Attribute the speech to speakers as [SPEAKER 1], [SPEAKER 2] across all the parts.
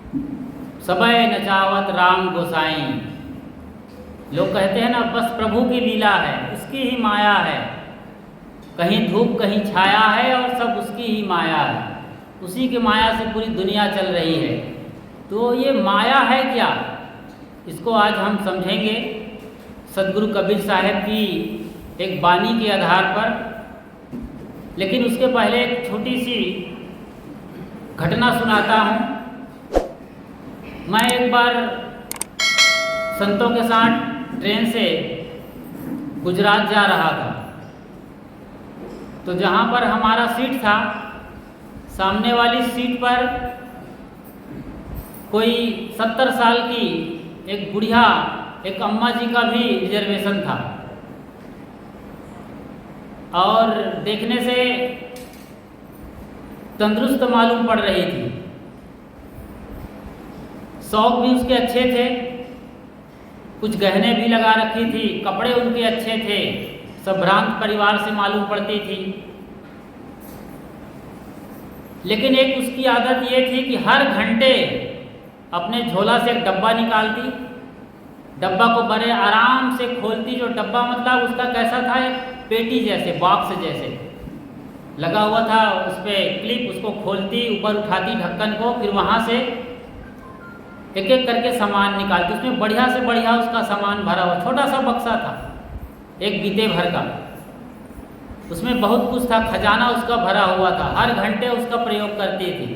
[SPEAKER 1] सबय नचावत राम गोसाई। लोग कहते हैं ना, बस प्रभु की लीला है, उसकी ही माया है, कहीं धूप कहीं छाया है और सब उसकी ही माया है, उसी की माया से पूरी दुनिया चल रही है। तो ये माया है क्या, इसको आज हम समझेंगे सदगुरु कबीर साहब की एक वाणी के आधार पर। लेकिन उसके पहले एक छोटी सी घटना सुनाता हूँ। मैं एक बार संतों के साथ ट्रेन से गुजरात जा रहा था, तो जहाँ पर हमारा सीट था, सामने वाली सीट पर कोई 70 साल की एक बुढ़िया, एक अम्मा जी का भी रिजर्वेशन था। और देखने से तंदुरुस्त मालूम पड़ रही थी, शौक भी उसके अच्छे थे, कुछ गहने भी लगा रखी थी, कपड़े उनके अच्छे थे, संभ्रांत परिवार से मालूम पड़ती थी। लेकिन एक उसकी आदत ये थी कि हर घंटे अपने झोला से एक डब्बा निकालती, डब्बा को बड़े आराम से खोलती। जो डब्बा मतलब उसका कैसा था, एक पेटी जैसे, बॉक्स जैसे लगा हुआ था, उस पर क्लिप, उसको खोलती, ऊपर उठाती ढक्कन को, फिर वहाँ से एक एक करके सामान निकालती। उसमें बढ़िया से बढ़िया उसका सामान भरा हुआ, छोटा सा बक्सा था, एक बीते भर का, उसमें बहुत कुछ था, खजाना उसका भरा हुआ था, हर घंटे उसका प्रयोग करती थी।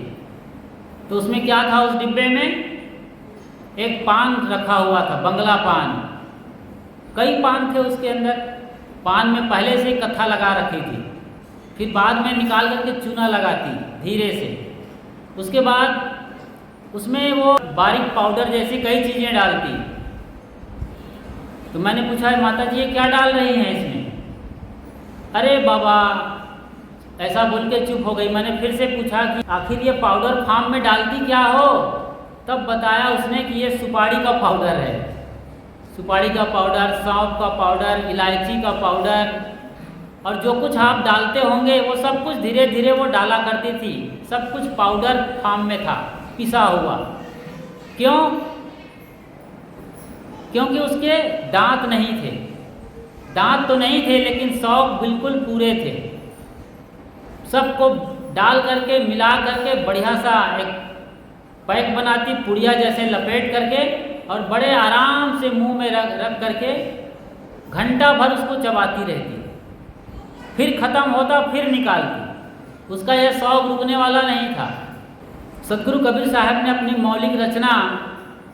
[SPEAKER 1] तो उसमें क्या था, उस डिब्बे में एक पान रखा हुआ था, बंगला पान, कई पान थे उसके अंदर। पान में पहले से कत्था लगा रखी थी, फिर बाद में निकाल करके चूना लगाती धीरे से। उसके बाद उसमें वो बारीक पाउडर जैसी कई चीज़ें डालती। तो मैंने पूछा, माता जी ये क्या डाल रही हैं इसमें? अरे बाबा, ऐसा बोल के चुप हो गई। मैंने फिर से पूछा कि आखिर ये पाउडर फार्म में डालती क्या हो? तब बताया उसने कि ये सुपारी का पाउडर है, सुपारी का पाउडर, सौंफ का पाउडर, इलायची का पाउडर, और जो कुछ आप डालते होंगे वो सब कुछ धीरे धीरे वो डाला करती थी। सब कुछ पाउडर फार्म में था, पिसा हुआ। क्यों? क्योंकि उसके दांत नहीं थे। दांत तो नहीं थे, लेकिन शौक बिल्कुल पूरे थे। सबको डाल करके, मिला करके बढ़िया सा एक पैक बनाती, पुड़िया जैसे लपेट करके, और बड़े आराम से मुंह में रख करके घंटा भर उसको चबाती रहती, फिर ख़त्म होता फिर निकालती। उसका यह शौक रुकने वाला नहीं था। सदगुरु कबीर साहब ने अपनी मौलिक रचना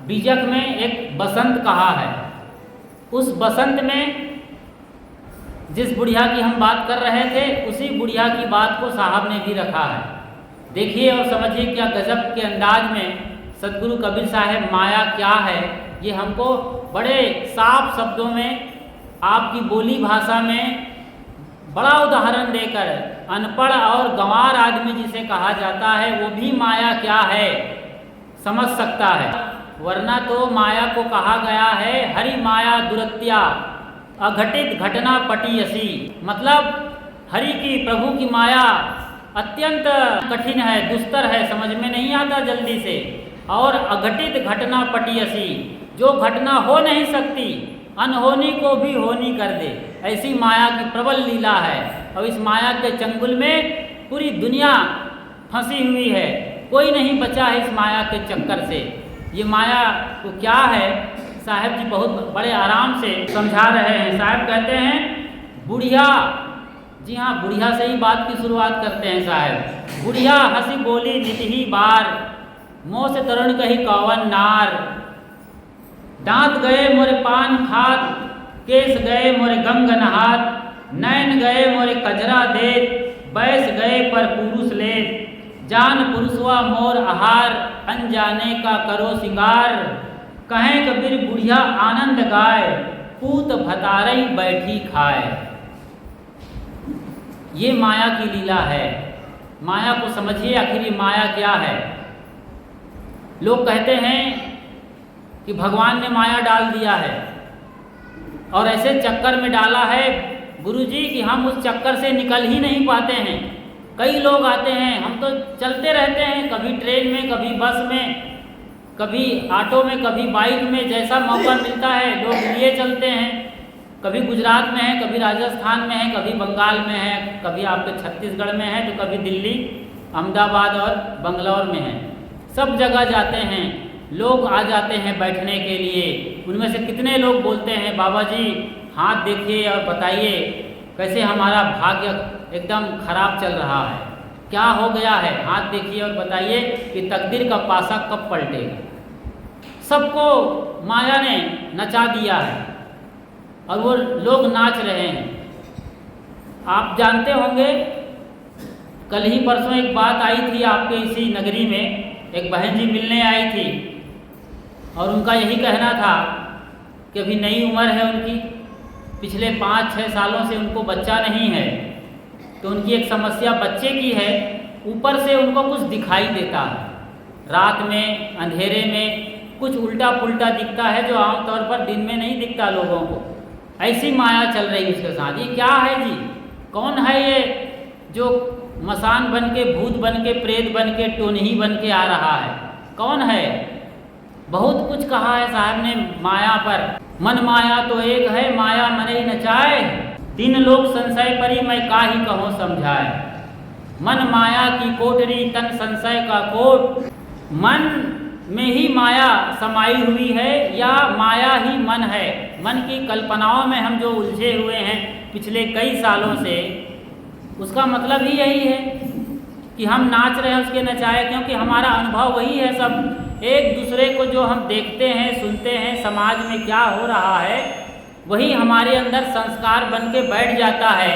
[SPEAKER 1] बीजक में एक बसंत कहा है। उस बसंत में जिस बुढ़िया की हम बात कर रहे थे, उसी बुढ़िया की बात को साहब ने भी रखा है। देखिए और समझिए क्या गजब के अंदाज में सदगुरु कबीर साहब माया क्या है ये हमको बड़े साफ शब्दों में, आपकी बोली भाषा में बड़ा उदाहरण देकर, अनपढ़ और गंवार आदमी जिसे कहा जाता है वो भी माया क्या है समझ सकता है। वरना तो माया को कहा गया है हरि माया दुरत्या अघटित घटना पटीयसी। मतलब हरि की, प्रभु की माया अत्यंत कठिन है, दुस्तर है, समझ में नहीं आता जल्दी से। और अघटित घटना पटीयसी, जो घटना हो नहीं सकती, अनहोनी को भी होनी कर दे, ऐसी माया की प्रबल लीला है। और इस माया के चंगुल में पूरी दुनिया फंसी हुई है, कोई नहीं बचा है इस माया के चक्कर से। ये माया तो क्या है, साहब जी बहुत बड़े आराम से समझा रहे हैं। साहब कहते हैं बुढ़िया, जी हाँ, बुढ़िया से ही बात की शुरुआत करते हैं साहब। बुढ़िया हंसी बोली नित ही बार, मोह से तरुण कही कौवन नार। दांत गए मोरे पान खात, केस गए मोरे गंग नहात, नैन गए मोरे कजरा देत, बैस गए पर पुरुष ले। जान पुरुषवा मोर आहार, अनजाने का करो शिकार। कहें कबीर बुढ़िया आनंद गाय, पूत भतारई बैठी खाए। ये माया की लीला है। माया को समझिए, आखिर ये माया क्या है। लोग कहते हैं कि भगवान ने माया डाल दिया है, और ऐसे चक्कर में डाला है गुरुजी कि हम उस चक्कर से निकल ही नहीं पाते हैं। कई लोग आते हैं, हम तो चलते रहते हैं, कभी ट्रेन में, कभी बस में, कभी ऑटो में, कभी बाइक में, जैसा मौका मिलता है लोग लिए चलते हैं। कभी गुजरात में है, कभी राजस्थान में है, कभी बंगाल में है, कभी आपके छत्तीसगढ़ में है, तो कभी दिल्ली, अहमदाबाद और बंगलौर में है। सब जगह जाते हैं, लोग आ जाते हैं बैठने के लिए। उनमें से कितने लोग बोलते हैं, बाबा जी हाथ देखिए और बताइए कैसे हमारा भाग्य एकदम खराब चल रहा है, क्या हो गया है, हाथ देखिए और बताइए कि तकदीर का पासा कब पलटेगा। सबको माया ने नचा दिया है और वो लोग नाच रहे हैं। आप जानते होंगे, कल ही परसों एक बात आई थी आपके इसी नगरी में, एक बहन जी मिलने आई थी और उनका यही कहना था कि अभी नई उम्र है उनकी, पिछले 5-6 सालों से उनको बच्चा नहीं है, तो उनकी एक समस्या बच्चे की है। ऊपर से उनको कुछ दिखाई देता है, रात में अंधेरे में कुछ उल्टा पुल्टा दिखता है जो आमतौर पर दिन में नहीं दिखता लोगों को। ऐसी माया चल रही उसके साथ। ये क्या है जी? कौन है ये जो मसान बन के, भूत बन के, प्रेत बन के, टोनही बन के आ रहा है? कौन है? बहुत कुछ कहा है साहब ने माया पर। मन माया तो एक है, माया मन ही नचाए, तीन लोग संशय परी मैं काहि कहूँ समझाए। मन माया की कोठरी तन संशय का कोट। मन में ही माया समाई हुई है या माया ही मन है? मन की कल्पनाओं में हम जो उलझे हुए हैं पिछले कई सालों से, उसका मतलब ही यही है कि हम नाच रहे हैं उसके नचाए, क्योंकि हमारा अनुभव वही है। सब एक दूसरे को जो हम देखते हैं, सुनते हैं, समाज में क्या हो रहा है, वही हमारे अंदर संस्कार बन के बैठ जाता है।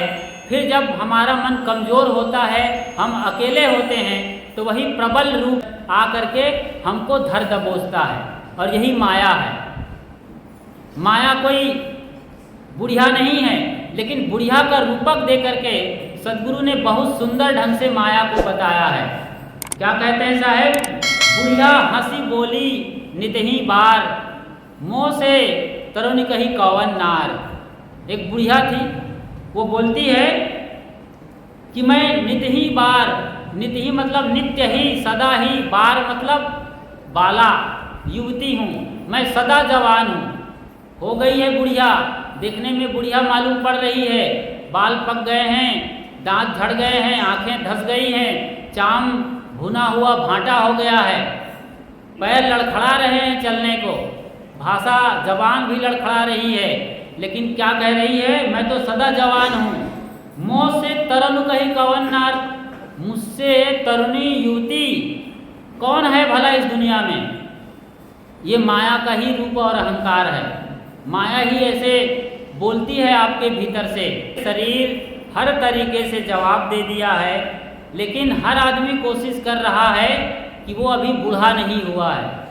[SPEAKER 1] फिर जब हमारा मन कमज़ोर होता है, हम अकेले होते हैं, तो वही प्रबल रूप आकर के हमको धर दबोचता है, और यही माया है। माया कोई बुढ़िया नहीं है, लेकिन बुढ़िया का रूपक दे करके सदगुरु ने बहुत सुंदर ढंग से माया को बताया है। क्या कहते हैं साहब? बुढ़िया हंसी बोली नितही बार, मोह से तरुणी कही कौवन नार। एक बुढ़िया थी, वो बोलती है कि मैं नित ही बार, नित ही मतलब नित्य ही, सदा ही, बार मतलब बाला, युवती हूँ, मैं सदा जवान हूँ। हो गई है बुढ़िया, देखने में बुढ़िया मालूम पड़ रही है, बाल पक गए हैं, दांत झड़ गए हैं, आंखें धस गई हैं, चाम भुना हुआ भांटा हो गया है, पैर लड़खड़ा रहे हैं चलने को, भाषा जबान भी लड़खड़ा रही है, लेकिन क्या कह रही है? मैं तो सदा जवान हूँ। मोह से तरुण कही कौवन नार, मुझसे तरुणी युवती कौन है भला इस दुनिया में? ये माया का ही रूप और अहंकार है। माया ही ऐसे बोलती है आपके भीतर से। शरीर हर तरीके से जवाब दे दिया है, लेकिन हर आदमी कोशिश कर रहा है कि वो अभी बूढ़ा नहीं हुआ है।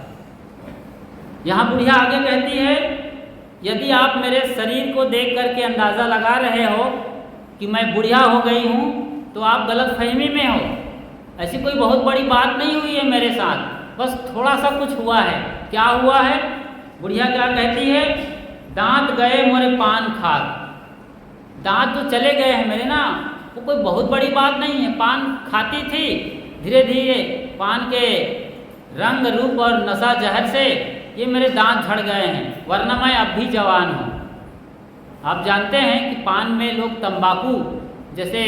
[SPEAKER 1] यहाँ बुढ़िया आगे कहती है, यदि आप मेरे शरीर को देख करके अंदाज़ा लगा रहे हो कि मैं बुढ़िया हो गई हूँ, तो आप गलत फहमी में हो। ऐसी कोई बहुत बड़ी बात नहीं हुई है मेरे साथ, बस थोड़ा सा कुछ हुआ है। क्या हुआ है? बुढ़िया क्या कहती है? दांत गए मोरे पान खाक। दांत तो चले गए हैं मेरे ना, वो कोई बहुत बड़ी बात नहीं है। पान खाती थी, धीरे धीरे पान के रंग रूप और नशा जहर से ये मेरे दांत झड़ गए हैं, वरना मैं अब भी जवान हूँ। आप जानते हैं कि पान में लोग तंबाकू जैसे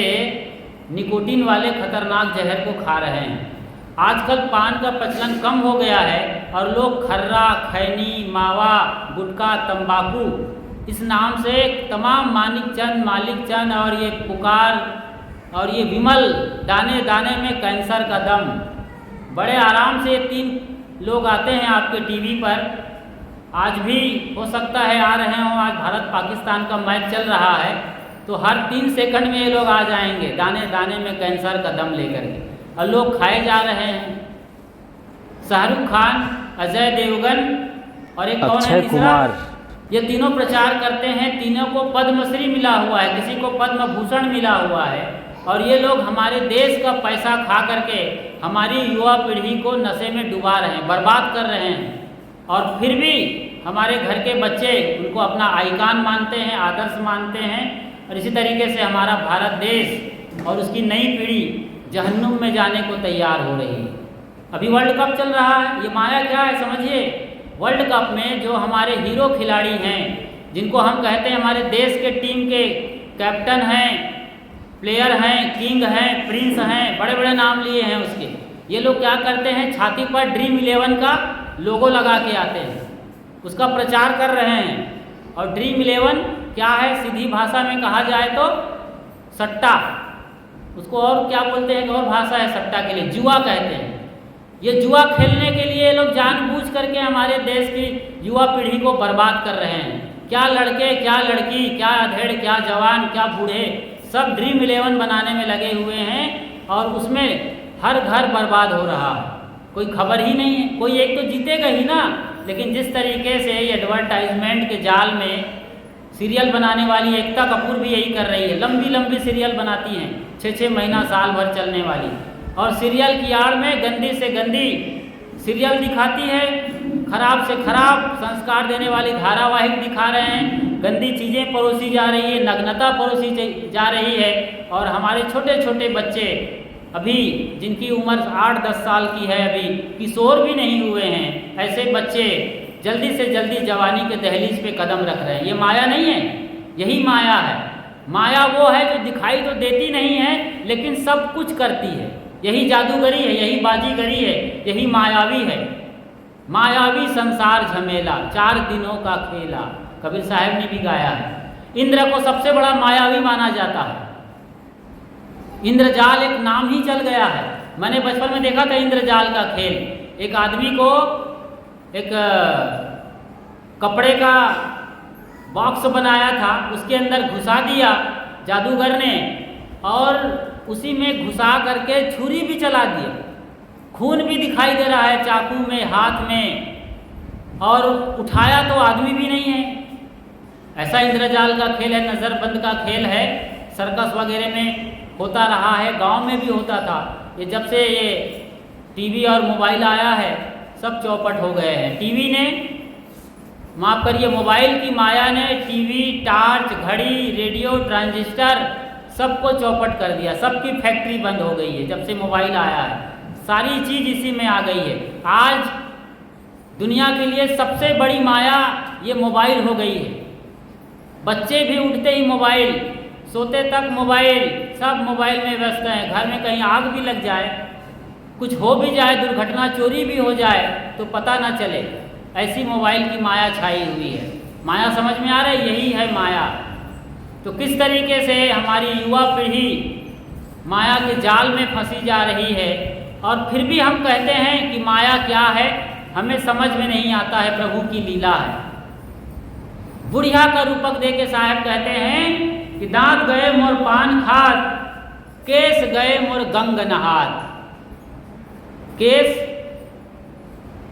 [SPEAKER 1] निकोटीन वाले खतरनाक जहर को खा रहे हैं। आजकल पान का प्रचलन कम हो गया है और लोग खर्रा, खैनी, मावा, गुटखा, तंबाकू इस नाम से तमाम मालिक चंद और ये पुकार और ये विमल दाने दाने में कैंसर का दम, बड़े आराम से 3 लोग आते हैं आपके टीवी पर। आज भी हो सकता है आ रहे हों, आज भारत पाकिस्तान का मैच चल रहा है, तो हर 3 सेकंड में ये लोग आ जाएंगे दाने दाने में कैंसर का दम लेकर के, और लोग खाए जा रहे हैं। शाहरुख खान, अजय देवगन और एक कौन है तीसरा, ये तीनों प्रचार करते हैं। तीनों को पद्मश्री मिला हुआ है, किसी को पद्म भूषण मिला हुआ है, और ये लोग हमारे देश का पैसा खा करके हमारी युवा पीढ़ी को नशे में डुबा रहे हैं, बर्बाद कर रहे हैं। और फिर भी हमारे घर के बच्चे उनको अपना आइकॉन मानते हैं, आदर्श मानते हैं, और इसी तरीके से हमारा भारत देश और उसकी नई पीढ़ी जहन्नुम में जाने को तैयार हो रही है। अभी वर्ल्ड कप चल रहा है, ये माया क्या है समझिए। वर्ल्ड कप में जो हमारे हीरो खिलाड़ी हैं, जिनको हम कहते हैं हमारे देश के टीम के कैप्टन हैं, प्लेयर हैं, किंग हैं, प्रिंस हैं, बड़े बड़े नाम लिए हैं उसके, ये लोग क्या करते हैं, छाती पर ड्रीम 11 का लोगो लगा के आते हैं, उसका प्रचार कर रहे हैं। और ड्रीम 11 क्या है, सीधी भाषा में कहा जाए तो सट्टा, उसको और क्या बोलते हैं, और भाषा है सट्टा के लिए, जुआ कहते हैं। ये जुआ खेलने के लिए लोग जानबूझ करके हमारे देश की युवा पीढ़ी को बर्बाद कर रहे हैं। क्या लड़के, क्या लड़की, क्या अधेड़, क्या जवान, क्या बूढ़े, सब ड्रीम 11 बनाने में लगे हुए हैं और उसमें हर घर बर्बाद हो रहा है, कोई खबर ही नहीं है। कोई एक तो जीतेगा ही ना, लेकिन जिस तरीके से एडवर्टाइजमेंट के जाल में सीरियल बनाने वाली एकता कपूर भी यही कर रही है, लंबी लंबी सीरियल बनाती हैं, 6-6 महीना साल भर चलने वाली, और सीरियल की आड़ में गंदी से गंदी सीरियल दिखाती है, खराब से खराब संस्कार देने वाली धारावाहिक दिखा रहे हैं, गंदी चीज़ें परोसी जा रही है, नग्नता परोसी जा रही है। और हमारे छोटे छोटे बच्चे अभी जिनकी उम्र 8-10 साल की है, अभी किशोर भी नहीं हुए हैं, ऐसे बच्चे जल्दी से जल्दी जवानी के दहलीज पे कदम रख रहे हैं। ये माया नहीं है, यही माया है। माया वो है जो दिखाई तो देती नहीं है लेकिन सब कुछ करती है, यही जादूगरी है, यही बाजीगरी है, यही मायावी है। मायावी संसार झमेला, 4 दिनों का खेला, कबीर साहब ने भी गाया है। इंद्र को सबसे बड़ा मायावी माना जाता है, इंद्रजाल एक नाम ही चल गया है। मैंने बचपन में देखा था इंद्रजाल का खेल, एक आदमी को एक कपड़े का बॉक्स बनाया था, उसके अंदर घुसा दिया जादूगर ने, और उसी में घुसा करके छुरी भी चला दिया, खून भी दिखाई दे रहा है चाकू में, हाथ में, और उठाया तो आदमी भी नहीं है। ऐसा इंद्रजाल का खेल है, नज़रबंद का खेल है, सर्कस वगैरह में होता रहा है, गांव में भी होता था। ये जब से ये टीवी और मोबाइल आया है सब चौपट हो गए हैं। टीवी ने, माफ़ करिए, मोबाइल की माया ने टीवी, टार्च, घड़ी, रेडियो, ट्रांजिस्टर सबको चौपट कर दिया, सबकी फैक्ट्री बंद हो गई है जब से मोबाइल आया है, सारी चीज़ इसी में आ गई है। आज दुनिया के लिए सबसे बड़ी माया ये मोबाइल हो गई है। बच्चे भी उठते ही मोबाइल, सोते तक मोबाइल, सब मोबाइल में व्यस्त हैं। घर में कहीं आग भी लग जाए, कुछ हो भी जाए, दुर्घटना, चोरी भी हो जाए तो पता ना चले, ऐसी मोबाइल की माया छाई हुई है। माया समझ में आ रहा है, यही है माया। तो किस तरीके से हमारी युवा पीढ़ी माया के जाल में फंसी जा रही है, और फिर भी हम कहते हैं कि माया क्या है, हमें समझ में नहीं आता है, प्रभु की लीला है। बुढ़िया का रूपक दे के साहब कहते हैं कि दांत गए मोर पान खात, केस गए मोर गंग नहात। केस,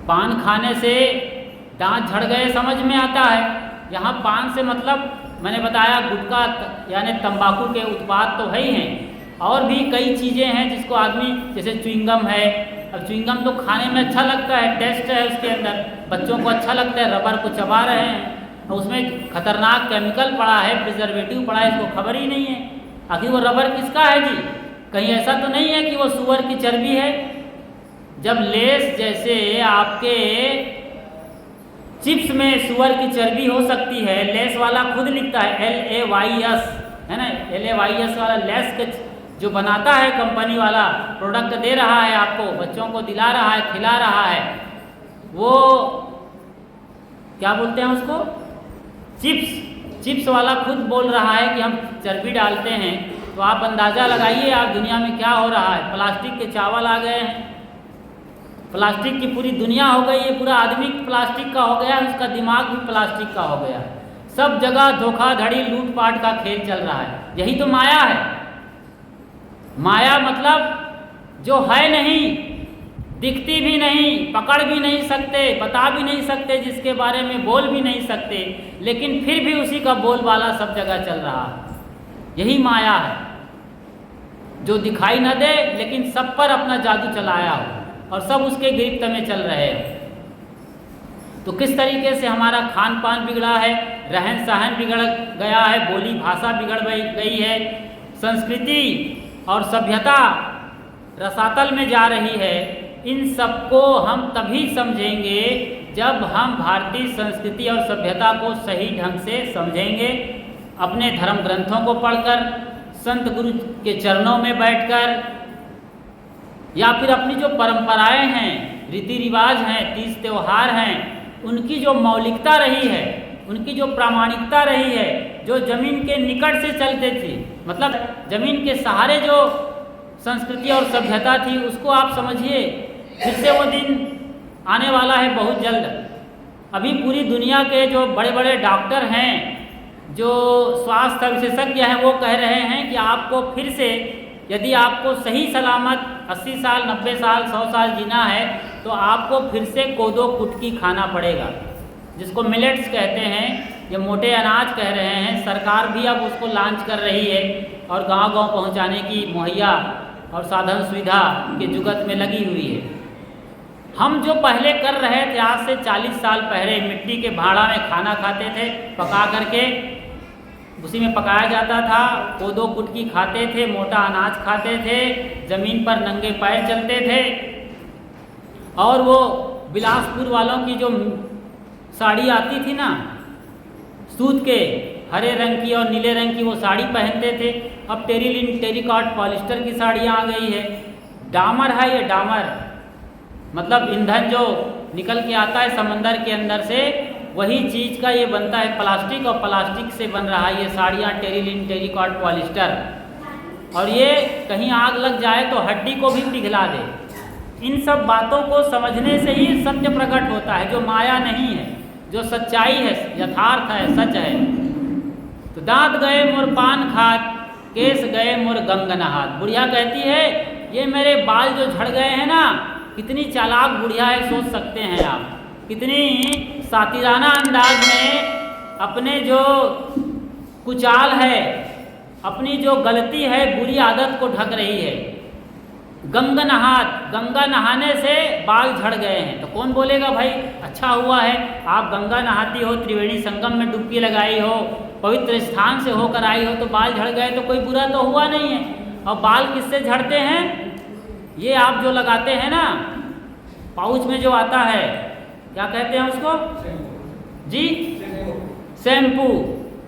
[SPEAKER 1] पान खाने से दांत झड़ गए समझ में आता है। यहाँ पान से मतलब मैंने बताया गुटखा यानी तंबाकू के उत्पाद तो है ही हैं, और भी कई चीज़ें हैं जिसको आदमी, जैसे च्युइंगम है। अब च्युइंगम तो खाने में अच्छा लगता है, टेस्ट है उसके अंदर, बच्चों को अच्छा लगता है, रबर को चबा रहे हैं, और उसमें खतरनाक केमिकल पड़ा है, प्रिजर्वेटिव पड़ा है, इसको खबर ही नहीं है। आखिर वो रबर किसका है जी? कहीं ऐसा तो नहीं है कि वो सूअर की चर्बी है? जब लेस जैसे आपके चिप्स में सूअर की चर्बी हो सकती है, लेस वाला खुद लिखता है LAYS, है ना, LAYS वाला लेस के जो बनाता है कंपनी वाला, प्रोडक्ट दे रहा है आपको, बच्चों को दिला रहा है, खिला रहा है, वो क्या बोलते हैं उसको, चिप्स वाला खुद बोल रहा है कि हम चर्बी डालते हैं। तो आप अंदाज़ा लगाइए आप दुनिया में क्या हो रहा है। प्लास्टिक के चावल आ गए हैं, प्लास्टिक की पूरी दुनिया हो गई है, पूरा आदमी प्लास्टिक का हो गया है, उसका दिमाग भी प्लास्टिक का हो गया है। सब जगह धोखाधड़ी, लूटपाट का खेल चल रहा है, यही तो माया है। माया मतलब जो है नहीं, दिखती भी नहीं, पकड़ भी नहीं सकते, बता भी नहीं सकते, जिसके बारे में बोल भी नहीं सकते, लेकिन फिर भी उसी का बोलबाला सब जगह चल रहा है। यही माया है जो दिखाई न दे लेकिन सब पर अपना जादू चलाया हो और सब उसके गिरफ्त में चल रहे हो। तो किस तरीके से हमारा खान पान बिगड़ा है, रहन सहन बिगड़ गया है, बोली भाषा बिगड़ गई है, संस्कृति और सभ्यता रसातल में जा रही है। इन सबको हम तभी समझेंगे जब हम भारतीय संस्कृति और सभ्यता को सही ढंग से समझेंगे, अपने धर्म ग्रंथों को पढ़कर, संत गुरु के चरणों में बैठकर, या फिर अपनी जो परंपराएं हैं, रीति रिवाज हैं, तीज त्यौहार हैं, उनकी जो मौलिकता रही है, उनकी जो प्रामाणिकता रही है, जो ज़मीन के निकट से चलते थी, मतलब ज़मीन के सहारे जो संस्कृति और सभ्यता थी, उसको आप समझिए। फिर से वो दिन आने वाला है बहुत जल्द। अभी पूरी दुनिया के जो बड़े बड़े डॉक्टर हैं, जो स्वास्थ्य विशेषज्ञ हैं, वो कह रहे हैं कि आपको फिर से, यदि आपको सही सलामत 80 साल, 90 साल, 100 साल जीना है, तो आपको फिर से कोदो कुटकी खाना पड़ेगा, जिसको मिलेट्स कहते हैं, ये मोटे अनाज कह रहे हैं। सरकार भी अब उसको लॉन्च कर रही है और गांव-गांव पहुंचाने की मुहैया और साधन सुविधा के जुगत में लगी हुई है। हम जो पहले कर रहे थे, आज से 40 साल पहले मिट्टी के भाड़ा में खाना खाते थे, पका करके उसी में पकाया जाता था, कोदो कुटकी खाते थे, मोटा अनाज खाते थे, ज़मीन पर नंगे पैर चलते थे, और वो बिलासपुर वालों की जो साड़ी आती थी ना, सूत के हरे रंग की और नीले रंग की, वो साड़ी पहनते थे। अब टेरिकॉट पॉलिस्टर की साड़ियाँ आ गई है। डामर है ये, डामर मतलब ईंधन जो निकल के आता है समंदर के अंदर से, वही चीज़ का ये बनता है प्लास्टिक, और प्लास्टिक से बन रहा है ये साड़ियाँ, टेरिकॉट पॉलिस्टर। और ये कहीं आग लग जाए तो हड्डी को भी पिघला दे। इन सब बातों को समझने से ही सत्य प्रकट होता है, जो माया नहीं है, जो सच्चाई है, यथार्थ है, सच है। तो दांत गए मोर पान खात, केस गए मोर गंग नहात। बुढ़िया कहती है ये मेरे बाल जो झड़ गए हैं ना, कितनी चालाक बुढ़िया है, सोच सकते हैं आप, कितनी सातिराना अंदाज में अपने जो कुचाल है, अपनी जो गलती है, बुरी आदत को ढक रही है। गंग नहात, गंगा नहाने से बाल झड़ गए हैं, तो कौन बोलेगा भाई अच्छा हुआ है, आप गंगा नहाती हो, त्रिवेणी संगम में डुबकी लगाई हो, पवित्र स्थान से होकर आई हो, तो बाल झड़ गए तो कोई बुरा तो हुआ नहीं है। और बाल किससे झड़ते हैं? ये आप जो लगाते हैं ना, पाउच में जो आता है, क्या कहते हैं उसको जी? शैम्पू।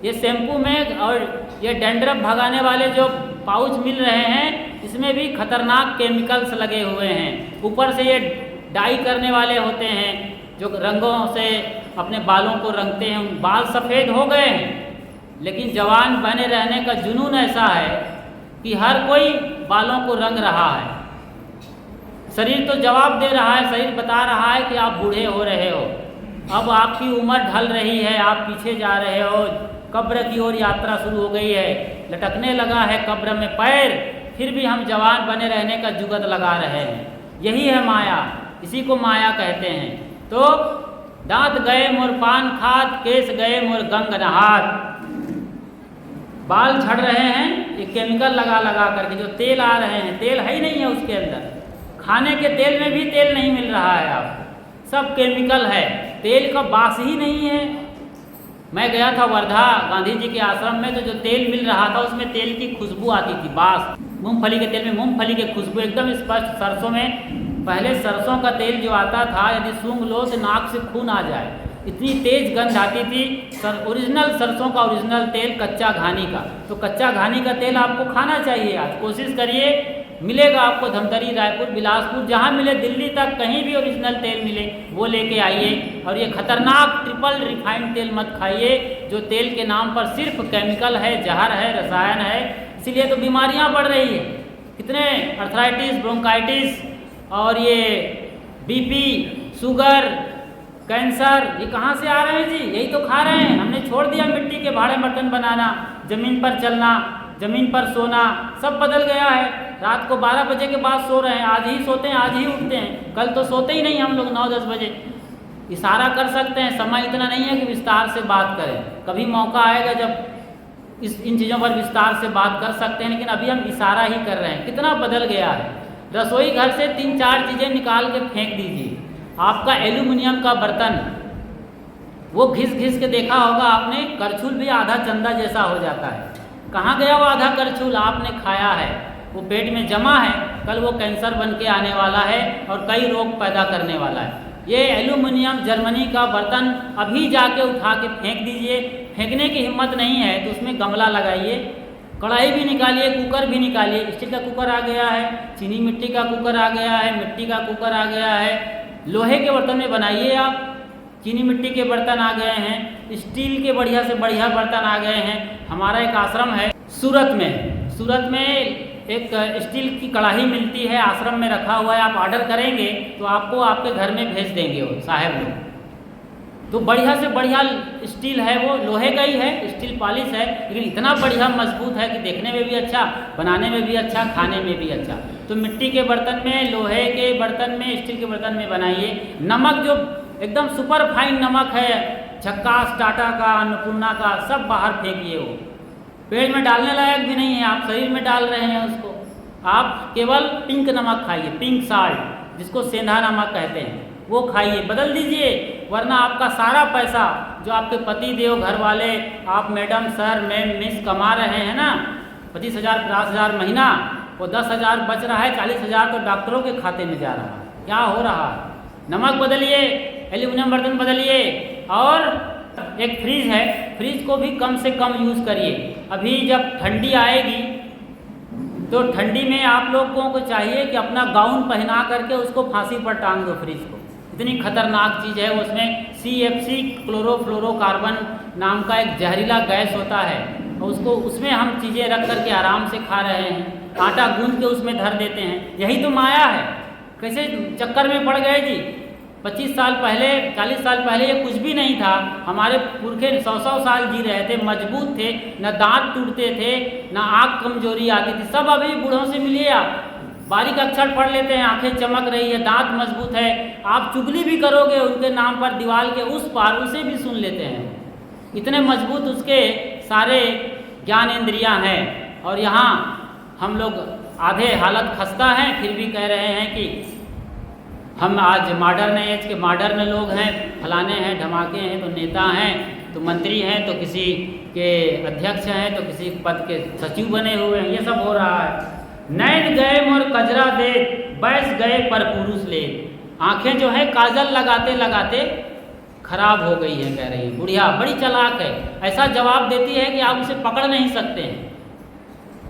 [SPEAKER 1] ये शैम्पू में और ये डैंड्रफ भगाने वाले जो पाउच मिल रहे हैं, इसमें भी खतरनाक केमिकल्स लगे हुए हैं। ऊपर से ये डाई करने वाले होते हैं, जो रंगों से अपने बालों को रंगते हैं। बाल सफ़ेद हो गए हैं, लेकिन जवान बने रहने का जुनून ऐसा है कि हर कोई बालों को रंग रहा है। शरीर तो जवाब दे रहा है, शरीर बता रहा है कि आप बूढ़े हो रहे हो, अब आपकी उम्र ढल रही है, आप पीछे जा रहे हो, कब्र की ओर यात्रा शुरू हो गई है, लटकने लगा है कब्र में पैर, फिर भी हम जवान बने रहने का जुगत लगा रहे हैं। यही है माया, इसी को माया कहते हैं। तो दांत गए मोर पान खात, केस गए मोर गंग नहात। बाल झड़ रहे हैं, ये केमिकल लगा लगा करके, जो तेल आ रहे हैं, तेल है ही नहीं है उसके अंदर, खाने के तेल में भी तेल नहीं मिल रहा है आपको, सब केमिकल है, तेल का बास ही नहीं है। मैं गया था वर्धा गांधी जी के आश्रम में, तो जो तेल मिल रहा था उसमें तेल की खुशबू आती थी, बास। मूंगफली के तेल में मूंगफली की खुशबू एकदम स्पष्ट। सरसों में पहले सरसों का तेल जो आता था, यदि सूंघ लो तो नाक से खून आ जाए, इतनी तेज गंध आती थी। ओरिजिनल सरसों का ओरिजिनल तेल कच्चा घानी का। तो कच्चा घानी का तेल आपको खाना चाहिए, आज कोशिश करिए, मिलेगा आपको धमतरी, रायपुर, बिलासपुर, जहाँ मिले, दिल्ली तक कहीं भी ओरिजिनल तेल मिले वो लेके आइए। और ये खतरनाक ट्रिपल रिफाइंड तेल मत खाइए, जो तेल के नाम पर सिर्फ केमिकल है, जहर है, रसायन है, इसीलिए तो बीमारियाँ बढ़ रही है। कितने अर्थराइटिस, ब्रोंकाइटिस और ये बीपी, शुगर, कैंसर, ये कहाँ से आ रहे हैं जी? यही तो खा रहे हैं। हमने छोड़ दिया मिट्टी के भाड़े बर्तन बनाना, ज़मीन पर चलना, ज़मीन पर सोना, सब बदल गया है। रात को 12 बजे के बाद सो रहे हैं, आज ही सोते हैं, आज ही उठते हैं, कल तो सोते ही नहीं हम लोग 9-10 बजे। इशारा कर सकते हैं, समय इतना नहीं है कि विस्तार से बात करें, कभी मौका आएगा जब इन चीज़ों पर विस्तार से बात कर सकते हैं, लेकिन अभी हम इशारा ही कर रहे हैं। कितना बदल गया है। रसोई घर से 3-4 चीज़ें निकाल के फेंक दीजिए। आपका एल्यूमिनियम का बर्तन, वो घिस घिस के देखा होगा आपने, करछुल भी आधा चंदा जैसा हो जाता है। कहाँ गया वो आधा करछुल? आपने खाया है। वो पेट में जमा है, कल वो कैंसर बन के आने वाला है और कई रोग पैदा करने वाला है। ये एल्यूमिनियम जर्मनी का बर्तन अभी जाके उठा के फेंक दीजिए, फेंकने की हिम्मत नहीं है तो उसमें गमला लगाइए, कढ़ाई भी निकालिए, कुकर भी निकालिए। स्टील का कुकर आ गया है, चीनी मिट्टी का कुकर आ गया है, मिट्टी का कुकर आ गया है, लोहे के बर्तन में बनाइए आप। चीनी मिट्टी के बर्तन आ गए हैं, स्टील के बढ़िया से बढ़िया बर्तन आ गए हैं। हमारा एक आश्रम है सूरत में एक स्टील की कढ़ाई मिलती है, आश्रम में रखा हुआ है। आप ऑर्डर करेंगे तो आपको आपके घर में भेज देंगे वो साहब लोग। तो बढ़िया से बढ़िया स्टील है, वो लोहे का ही है, स्टील पॉलिश है, लेकिन इतना बढ़िया मजबूत है कि देखने में भी अच्छा, बनाने में भी अच्छा, खाने में भी अच्छा। तो मिट्टी के बर्तन में, लोहे के बर्तन में, स्टील के बर्तन में बनाइए। नमक जो एकदम सुपर फाइन नमक है, झक्कास, टाटा का, अन्नपूर्णा का, सब बाहर फेंकिए। वो पेट में डालने लायक भी नहीं है, आप शरीर में डाल रहे हैं उसको। आप केवल पिंक नमक खाइए, पिंक साल्ट, जिसको सेंधा नमक कहते हैं, वो खाइए, बदल दीजिए। वरना आपका सारा पैसा जो आपके पति देव, घर वाले, आप मैडम, सर, मैम, मिस कमा रहे हैं ना, 25,000 50,000 महीना, वो 10,000 बच रहा है, 40,000 तो डॉक्टरों के खाते में जा रहा है। क्या हो रहा है? नमक बदलिए, एल्यूमिनियम बर्तन बदलिए। और एक फ्रिज है, फ्रिज को भी कम से कम यूज़ करिए। अभी जब ठंडी आएगी तो ठंडी में आप लोगों को चाहिए कि अपना गाउन पहना करके उसको फांसी पर टांग दो फ्रिज को। इतनी खतरनाक चीज़ है, उसमें CFC क्लोरोफ्लोरोकार्बन नाम का एक जहरीला गैस होता है, और उसको उसमें हम चीज़ें रख करके आराम से खा रहे हैं, आटा गूंद के उसमें धर देते हैं। यही तो माया है। कैसे चक्कर में पड़ गए जी। 25 साल पहले, 40 साल पहले ये कुछ भी नहीं था। हमारे पुरखे 100-100 साल जी रहे थे, मजबूत थे, न दांत टूटते थे, न आँख कमजोरी आती थी। सब अभी बूढ़ों से मिलिए आप, बारीक अक्षर पढ़ लेते हैं, आंखें चमक रही है, दांत मजबूत है। आप चुगली भी करोगे उनके नाम पर दीवार के उस पार, उसे भी सुन लेते हैं। इतने मजबूत उसके सारे ज्ञान इंद्रियां हैं। और यहाँ हम लोग आधे हालत खस्ता हैं, फिर भी कह रहे हैं कि हम आज मॉडर्न एज के मॉडर्न लोग हैं, फलाने हैं, धमाके हैं, तो नेता हैं, तो मंत्री हैं, तो किसी के अध्यक्ष हैं, तो किसी पद के सचिव बने हुए हैं। ये सब हो रहा है। नैन गए मोर कजरा दे, बैस गए पर पुरुष ले। आंखें जो है काजल लगाते लगाते खराब हो गई है, कह रही है बुढ़िया, बड़ी चालाक है। ऐसा जवाब देती है कि आप उसे पकड़ नहीं सकते हैं।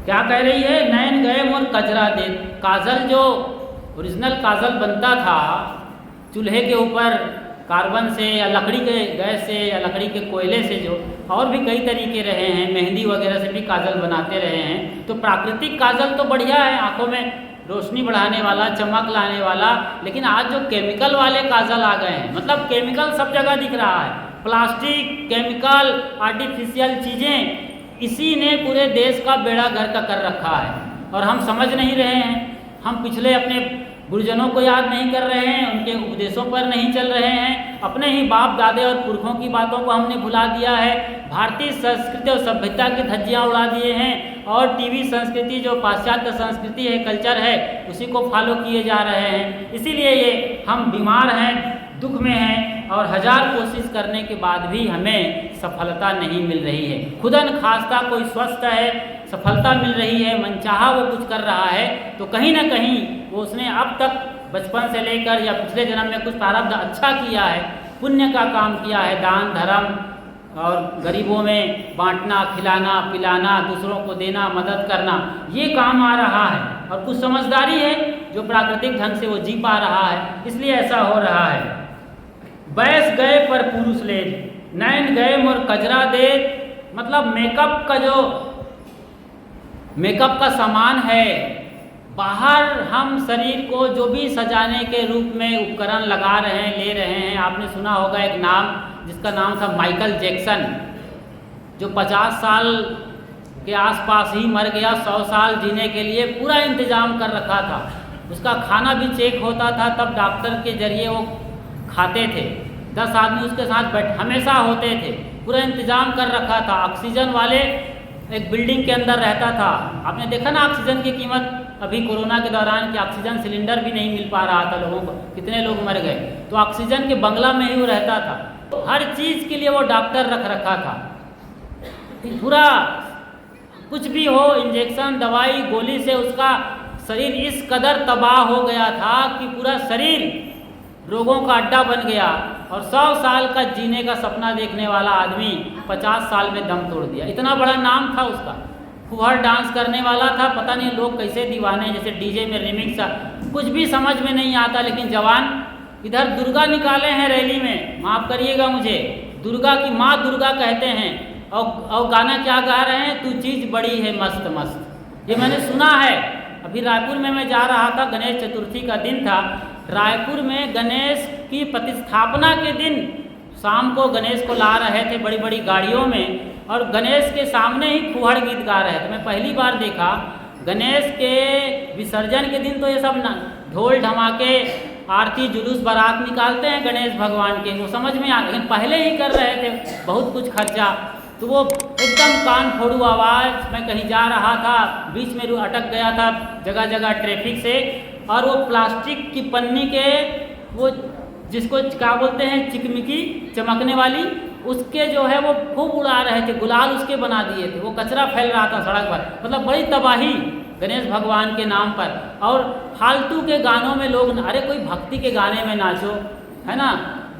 [SPEAKER 1] क्या कह रही है? नैन गए मोर कजरा दे। काजल जो ओरिजिनल काजल बनता था चूल्हे के ऊपर कार्बन से या लकड़ी के गैस से या लकड़ी के कोयले से, जो और भी कई तरीके रहे हैं, मेहंदी वगैरह से भी काजल बनाते रहे हैं। तो प्राकृतिक काजल तो बढ़िया है, आंखों में रोशनी बढ़ाने वाला, चमक लाने वाला। लेकिन आज जो केमिकल वाले काजल आ गए हैं, मतलब केमिकल सब जगह दिख रहा है, प्लास्टिक, केमिकल, आर्टिफिशियल चीज़ें, इसी ने पूरे देश का बेड़ा गर्क का कर रखा है और हम समझ नहीं रहे हैं। हम पिछले अपने गुरुजनों को याद नहीं कर रहे हैं, उनके उपदेशों पर नहीं चल रहे हैं, अपने ही बाप दादे और पुरखों की बातों को हमने भुला दिया है। भारतीय संस्कृति और सभ्यता की धज्जियां उड़ा दिए हैं और टीवी संस्कृति, जो पाश्चात्य संस्कृति है, कल्चर है, उसी को फॉलो किए जा रहे हैं। इसीलिए ये हम बीमार हैं, दुख में हैं और 1000 कोशिश करने के बाद भी हमें सफलता नहीं मिल रही है। खुदन खास्ता कोई स्वस्थ है, सफलता मिल रही है, मनचाहा वो कुछ कर रहा है, तो कहीं ना कहीं वो उसने अब तक बचपन से लेकर या पिछले जन्म में कुछ प्रारब्ध अच्छा किया है, पुण्य का काम किया है, दान धर्म और गरीबों में बांटना, खिलाना, पिलाना, दूसरों को देना, मदद करना, ये काम आ रहा है। और कुछ समझदारी है जो प्राकृतिक ढंग से वो जी पा रहा है, इसलिए ऐसा हो रहा है। बैस गए पर पुरुष ले, नैन गए मोर कजरा दे, मतलब मेकअप का जो मेकअप का सामान है, बाहर हम शरीर को जो भी सजाने के रूप में उपकरण लगा रहे हैं, ले रहे हैं। आपने सुना होगा एक नाम, जिसका नाम था माइकल जैक्सन, जो 50 साल के आसपास ही मर गया, 100 साल जीने के लिए पूरा इंतजाम कर रखा था। उसका खाना भी चेक होता था, तब डॉक्टर के जरिए वो खाते थे। 10 आदमी उसके साथ हमेशा होते थे, पूरा इंतजाम कर रखा था। ऑक्सीजन वाले एक बिल्डिंग के अंदर रहता था। आपने देखा ना ऑक्सीजन की कीमत अभी कोरोना के दौरान, कि ऑक्सीजन सिलेंडर भी नहीं मिल पा रहा था लोगों को, कितने लोग मर गए। तो ऑक्सीजन के बंगला में ही वो रहता था, तो हर चीज़ के लिए वो डॉक्टर रख रखा था। पूरा कुछ भी हो, इंजेक्शन, दवाई, गोली से उसका शरीर इस कदर तबाह हो गया था कि पूरा शरीर रोगों का अड्डा बन गया और 100 साल का जीने का सपना देखने वाला आदमी 50 साल में दम तोड़ दिया। इतना बड़ा नाम था उसका। फुहर डांस करने वाला था, पता नहीं लोग कैसे दीवाने, जैसे डीजे में रिमिक्स, कुछ भी समझ में नहीं आता। लेकिन जवान इधर दुर्गा निकाले हैं रैली में, माफ़ करिएगा मुझे, दुर्गा की माँ दुर्गा कहते हैं, और गाना क्या गा रहे हैं, तू चीज़ बड़ी है मस्त मस्त। ये मैंने सुना है। अभी रायपुर में मैं जा रहा था, गणेश चतुर्थी का दिन था। रायपुर में गणेश की प्रतिस्थापना के दिन शाम को गणेश को ला रहे थे बड़ी बड़ी गाड़ियों में, और गणेश के सामने ही फुहड़ गीत गा रहे थे। मैं पहली बार देखा। गणेश के विसर्जन के दिन तो ये सब ढोल ढमाके, आरती, जुलूस, बारात निकालते हैं गणेश भगवान के, वो समझ में आ, लेकिन पहले ही कर रहे थे, बहुत कुछ खर्चा। तो वो एकदम कान फोड़ू आवाज़। मैं कहीं जा रहा था, बीच में अटक गया था जगह जगह ट्रैफिक से, और वो प्लास्टिक की पन्नी के, वो जिसको क्या बोलते हैं, चिकमिकी चमकने वाली, उसके जो है वो खूब उड़ा रहे थे, गुलाल उसके बना दिए थे, वो कचरा फैल रहा था सड़क पर। मतलब बड़ी तबाही गणेश भगवान के नाम पर। और फालतू के गानों में लोग, अरे कोई भक्ति के गाने में नाचो, है ना,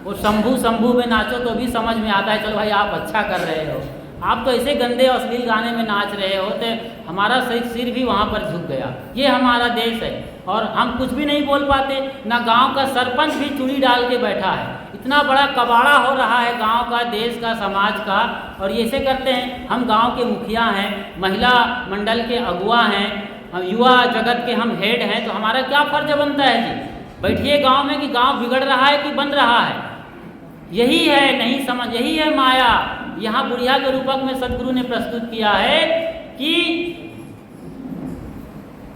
[SPEAKER 1] वो शंभू शंभू में नाचो तो भी समझ में आता है, चलो भाई आप अच्छा कर रहे हो। आप तो ऐसे गंदे अश्लील गाने में नाच रहे हो, तो हमारा सिर भी वहाँ पर झुक गया। ये हमारा देश है और हम कुछ भी नहीं बोल पाते। ना गांव का सरपंच भी चूड़ी डाल के बैठा है। इतना बड़ा कबाड़ा हो रहा है गांव का, देश का, समाज का, और ये ऐसे करते हैं। हम गांव के मुखिया हैं, महिला मंडल के अगुआ हैं, युवा जगत के हम हेड हैं, तो हमारा क्या फर्ज बनता है जी? बैठिए गांव में कि गांव बिगड़ रहा है कि बन रहा है। यही है, नहीं समझ, यही है माया। यहाँ बुढ़िया के रूपक में सदगुरु ने प्रस्तुत किया है कि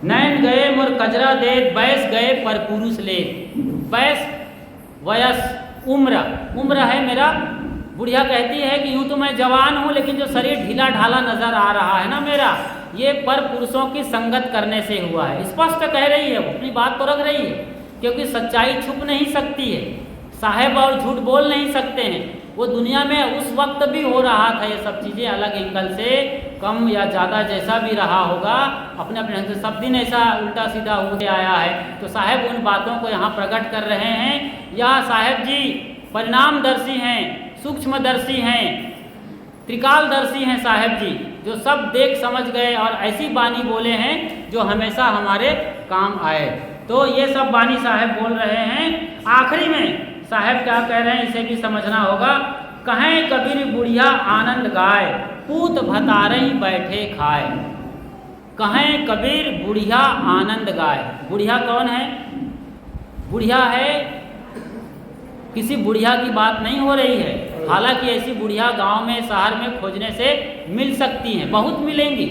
[SPEAKER 1] नैन गए मोर कजरा दे, बैस गए पर पुरुष ले। बैस वयस, उम्र है मेरा। बुढ़िया कहती है कि यूँ तो मैं जवान हूँ, लेकिन जो शरीर ढीला ढाला नजर आ रहा है ना मेरा, ये पर पुरुषों की संगत करने से हुआ है। स्पष्ट कह रही है, वो अपनी बात तो रख रही है, क्योंकि सच्चाई छुप नहीं सकती है, साहेब और झूठ बोल नहीं सकते हैं। वो दुनिया में उस वक्त भी हो रहा था ये सब चीज़ें, अलग एंगल से, कम या ज़्यादा जैसा भी रहा होगा, अपने अपने ढंग से सब दिन ऐसा उल्टा सीधा होते आया है। तो साहेब उन बातों को यहाँ प्रकट कर रहे हैं। या साहेब जी परिणामदर्शी हैं, सूक्ष्मदर्शी हैं, त्रिकालदर्शी हैं साहेब जी, जो सब देख समझ गए और ऐसी बानी बोले हैं जो हमेशा हमारे काम आए। तो ये सब बानी साहेब बोल रहे हैं। आखिरी में साहेब क्या कह रहे हैं, इसे भी समझना होगा। कहें कबीर बुढ़िया आनंद गाय, पूत भतारई बैठे खाए। कहें कबीर बुढ़िया आनंद गाय। बुढ़िया कौन है? बुढ़िया है, किसी बुढ़िया की बात नहीं हो रही है। हालांकि ऐसी बुढ़िया गांव में, शहर में खोजने से मिल सकती हैं, बहुत मिलेंगी।